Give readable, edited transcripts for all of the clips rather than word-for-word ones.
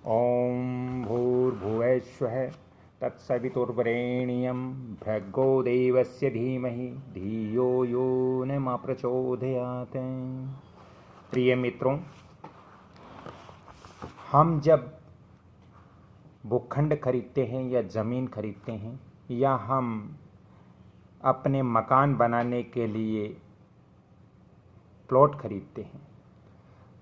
ओम भूर्भुवः स्वः तत्सवितुर्वरेण्यं भर्गो देवस्य धीमहि धियो यो न प्रचोदयात्। प्रिय मित्रों, हम जब भूखंड खरीदते हैं या ज़मीन खरीदते हैं या हम अपने मकान बनाने के लिए प्लॉट खरीदते हैं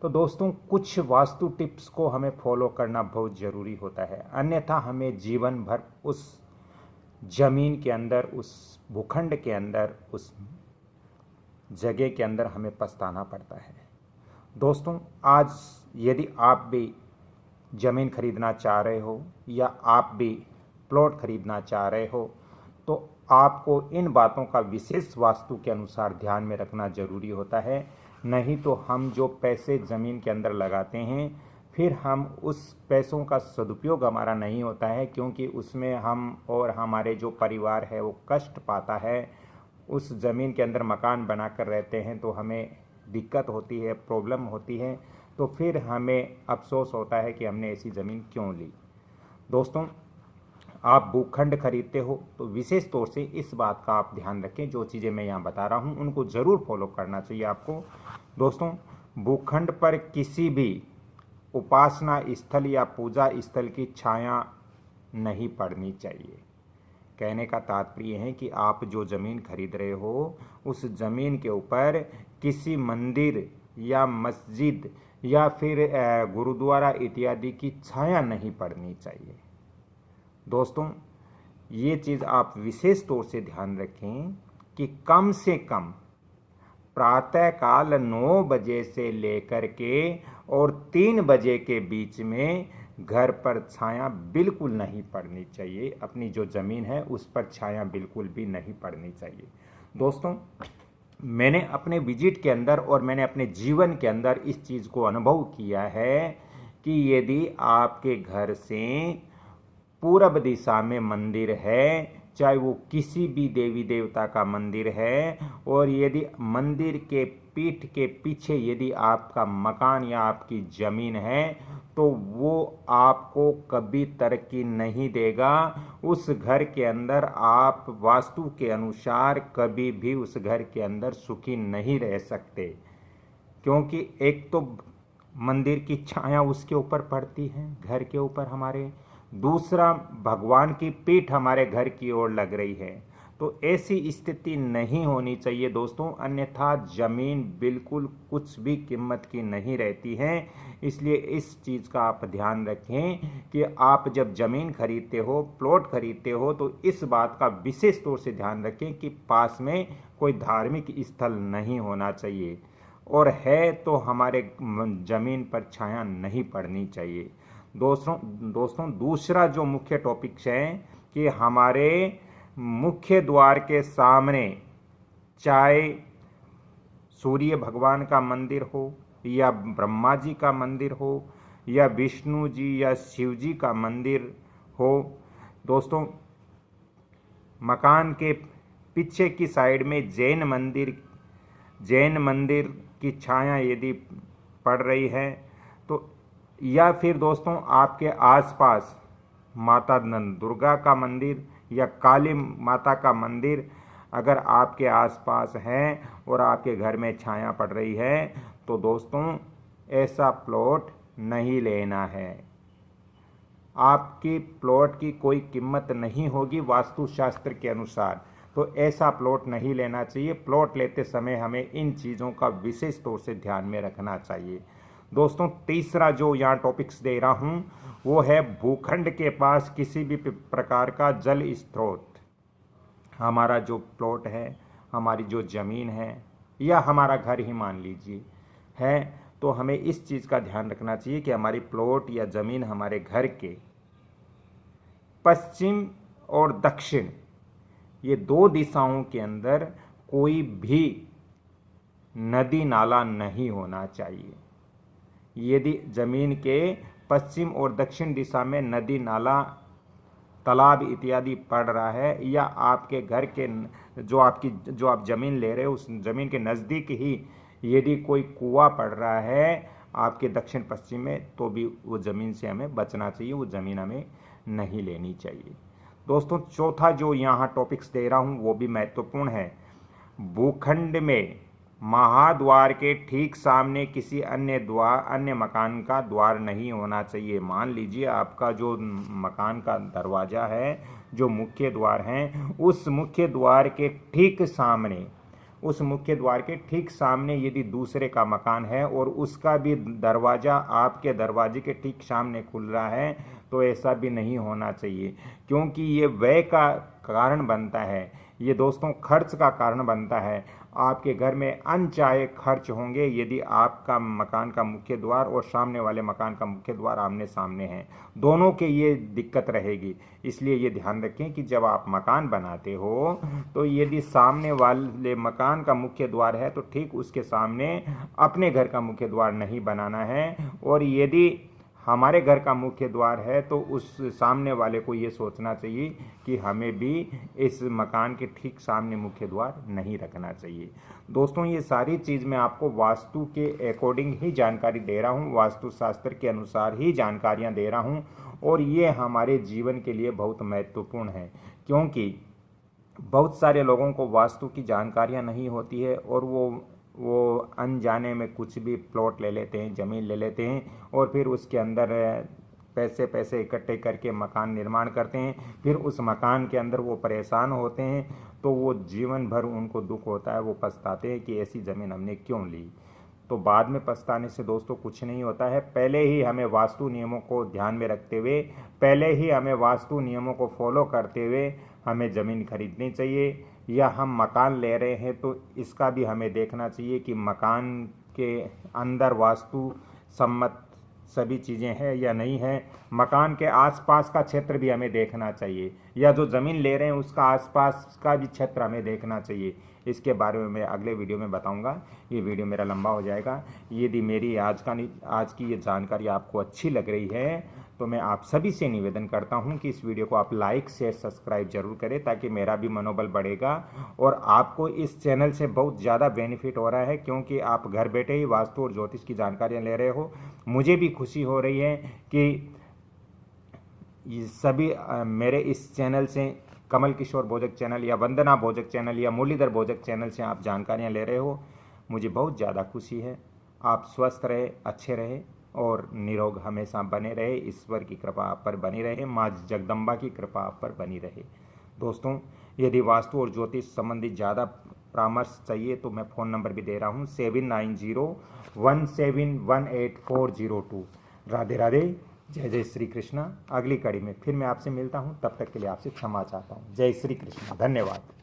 तो दोस्तों कुछ वास्तु टिप्स को हमें फॉलो करना बहुत ज़रूरी होता है, अन्यथा हमें जीवन भर उस ज़मीन के अंदर, उस भूखंड के अंदर, उस जगह के अंदर हमें पछताना पड़ता है। दोस्तों, आज यदि आप भी ज़मीन खरीदना चाह रहे हो या आप भी प्लॉट खरीदना चाह रहे हो तो आपको इन बातों का विशेष वास्तु के अनुसार ध्यान में रखना ज़रूरी होता है। नहीं तो हम जो पैसे ज़मीन के अंदर लगाते हैं फिर हम उस पैसों का सदुपयोग हमारा नहीं होता है, क्योंकि उसमें हम और हमारे जो परिवार है वो कष्ट पाता है। उस ज़मीन के अंदर मकान बनाकर रहते हैं तो हमें दिक्कत होती है, प्रॉब्लम होती है, तो फिर हमें अफसोस होता है कि हमने ऐसी ज़मीन क्यों ली। दोस्तों, आप भूखंड खरीदते हो तो विशेष तौर से इस बात का आप ध्यान रखें, जो चीज़ें मैं यहाँ बता रहा हूँ उनको ज़रूर फॉलो करना चाहिए आपको। दोस्तों, भूखंड पर किसी भी उपासना स्थल या पूजा स्थल की छाया नहीं पड़नी चाहिए। कहने का तात्पर्य है कि आप जो ज़मीन खरीद रहे हो उस ज़मीन के ऊपर किसी मंदिर या मस्जिद या फिर गुरुद्वारा इत्यादि की छाया नहीं पड़नी चाहिए। दोस्तों, ये चीज़ आप विशेष तौर से ध्यान रखें कि कम से कम प्रातःकाल 9 बजे से लेकर के और 3 बजे के बीच में घर पर छाया बिल्कुल नहीं पड़नी चाहिए। अपनी जो ज़मीन है उस पर छाया बिल्कुल भी नहीं पड़नी चाहिए। दोस्तों, मैंने अपने विजिट के अंदर और मैंने अपने जीवन के अंदर इस चीज़ को अनुभव किया है कि यदि आपके घर से पूरब दिशा में मंदिर है, चाहे वो किसी भी देवी देवता का मंदिर है, और यदि मंदिर के पीठ के पीछे यदि आपका मकान या आपकी ज़मीन है तो वो आपको कभी तरक्की नहीं देगा। उस घर के अंदर आप वास्तु के अनुसार कभी भी उस घर के अंदर सुखी नहीं रह सकते, क्योंकि एक तो मंदिर की छाया उसके ऊपर पड़ती है, घर के ऊपर हमारे, दूसरा भगवान की पीठ हमारे घर की ओर लग रही है। तो ऐसी स्थिति नहीं होनी चाहिए दोस्तों, अन्यथा ज़मीन बिल्कुल कुछ भी कीमत की नहीं रहती है। इसलिए इस चीज़ का आप ध्यान रखें कि आप जब ज़मीन खरीदते हो, प्लॉट खरीदते हो, तो इस बात का विशेष तौर से ध्यान रखें कि पास में कोई धार्मिक स्थल नहीं होना चाहिए, और है तो हमारे ज़मीन पर छाया नहीं पड़नी चाहिए। दोस्तों, दूसरा जो मुख्य टॉपिक्स है कि हमारे मुख्य द्वार के सामने चाहे सूर्य भगवान का मंदिर हो या ब्रह्मा जी का मंदिर हो या विष्णु जी या शिव जी का मंदिर हो, दोस्तों मकान के पीछे की साइड में जैन मंदिर की छाया यदि पड़ रही है तो, या फिर दोस्तों आपके आसपास माता दुर्गा का मंदिर या काली माता का मंदिर अगर आपके आसपास है और आपके घर में छाया पड़ रही है तो दोस्तों ऐसा प्लॉट नहीं लेना है। आपकी प्लॉट की कोई कीमत नहीं होगी वास्तुशास्त्र के अनुसार, तो ऐसा प्लॉट नहीं लेना चाहिए। प्लॉट लेते समय हमें इन चीज़ों का विशेष तौर से ध्यान में रखना चाहिए। दोस्तों, तीसरा जो यहाँ टॉपिक्स दे रहा हूँ वो है भूखंड के पास किसी भी प्रकार का जल स्रोत। हमारा जो प्लॉट है, हमारी जो ज़मीन है या हमारा घर ही मान लीजिए है, तो हमें इस चीज़ का ध्यान रखना चाहिए कि हमारी प्लॉट या ज़मीन हमारे घर के पश्चिम और दक्षिण ये 2 दिशाओं के अंदर कोई भी नदी नाला नहीं होना चाहिए। यदि ज़मीन के पश्चिम और दक्षिण दिशा में नदी नाला, तालाब इत्यादि पड़ रहा है, या आपके घर के जो आप ज़मीन ले रहे हो उस ज़मीन के नज़दीक ही यदि कोई कुआं पड़ रहा है, आपके दक्षिण पश्चिम में, तो भी वो ज़मीन से हमें बचना चाहिए, वो ज़मीन हमें नहीं लेनी चाहिए। दोस्तों चौथा जो यहाँ टॉपिक्स दे रहा हूँ वो भी महत्वपूर्ण है। भूखंड में महाद्वार के ठीक सामने किसी अन्य मकान का द्वार नहीं होना चाहिए। मान लीजिए आपका जो मकान का दरवाज़ा है, जो मुख्य द्वार है, उस मुख्य द्वार के ठीक सामने यदि दूसरे का मकान है और उसका भी दरवाज़ा आपके दरवाजे के ठीक सामने खुल रहा है, तो ऐसा भी नहीं होना चाहिए, क्योंकि ये व्यय का कारण बनता है, ये दोस्तों खर्च का कारण बनता है। आपके घर में अनचाहे खर्च होंगे यदि आपका मकान का मुख्य द्वार और सामने वाले मकान का मुख्य द्वार आमने सामने हैं, दोनों के ये दिक्कत रहेगी। इसलिए ये ध्यान रखें कि जब आप मकान बनाते हो तो यदि सामने वाले मकान का मुख्य द्वार है तो ठीक उसके सामने अपने घर का मुख्य द्वार नहीं बनाना है, और यदि हमारे घर का मुख्य द्वार है तो उस सामने वाले को ये सोचना चाहिए कि हमें भी इस मकान के ठीक सामने मुख्य द्वार नहीं रखना चाहिए। दोस्तों ये सारी चीज़ मैं आपको वास्तु के अकॉर्डिंग ही जानकारी दे रहा हूँ, वास्तुशास्त्र के अनुसार ही जानकारियाँ दे रहा हूँ, और ये हमारे जीवन के लिए बहुत महत्वपूर्ण है, क्योंकि बहुत सारे लोगों को वास्तु की जानकारियाँ नहीं होती है और वो अनजाने में कुछ भी प्लॉट ले लेते हैं, ज़मीन ले लेते हैं, और फिर उसके अंदर पैसे इकट्ठे करके मकान निर्माण करते हैं। फिर उस मकान के अंदर वो परेशान होते हैं, तो वो जीवन भर उनको दुख होता है, वो पछताते हैं कि ऐसी ज़मीन हमने क्यों ली। तो बाद में पछताने से दोस्तों कुछ नहीं होता है। पहले ही हमें वास्तु नियमों को ध्यान में रखते हुए, पहले ही हमें वास्तु नियमों को फॉलो करते हुए हमें ज़मीन खरीदनी चाहिए। या हम मकान ले रहे हैं तो इसका भी हमें देखना चाहिए कि मकान के अंदर वास्तु सम्मत सभी चीज़ें हैं या नहीं है। मकान के आसपास का क्षेत्र भी हमें देखना चाहिए, या जो ज़मीन ले रहे हैं उसका आसपास का भी क्षेत्र हमें देखना चाहिए। इसके बारे में मैं अगले वीडियो में बताऊंगा, ये वीडियो मेरा लंबा हो जाएगा। यदि मेरी आज की ये जानकारी आपको अच्छी लग रही है तो मैं आप सभी से निवेदन करता हूं कि इस वीडियो को आप लाइक शेयर सब्सक्राइब जरूर करें, ताकि मेरा भी मनोबल बढ़ेगा और आपको इस चैनल से बहुत ज़्यादा बेनिफिट हो रहा है, क्योंकि आप घर बैठे ही वास्तु और ज्योतिष की जानकारियाँ ले रहे हो। मुझे भी खुशी हो रही है कि ये सभी मेरे इस चैनल से, कमल किशोर भोजक चैनल या वंदना भोजक चैनल या मुरलीधर भोजक चैनल से आप जानकारियाँ ले रहे हो। मुझे बहुत ज़्यादा खुशी है। आप स्वस्थ रहे, अच्छे रहे और निरोग हमेशा बने रहे। ईश्वर की कृपा आप पर बनी रहे, माँ जगदम्बा की कृपा आप पर बनी रहे। दोस्तों यदि वास्तु और ज्योतिष संबंधी ज़्यादा परामर्श चाहिए तो मैं फ़ोन नंबर भी दे रहा हूँ 7901718402। राधे राधे, जय जय श्री कृष्णा। अगली कड़ी में फिर मैं आपसे मिलता हूँ, तब तक के लिए आपसे क्षमा चाहता हूँ। जय श्री कृष्ण, धन्यवाद।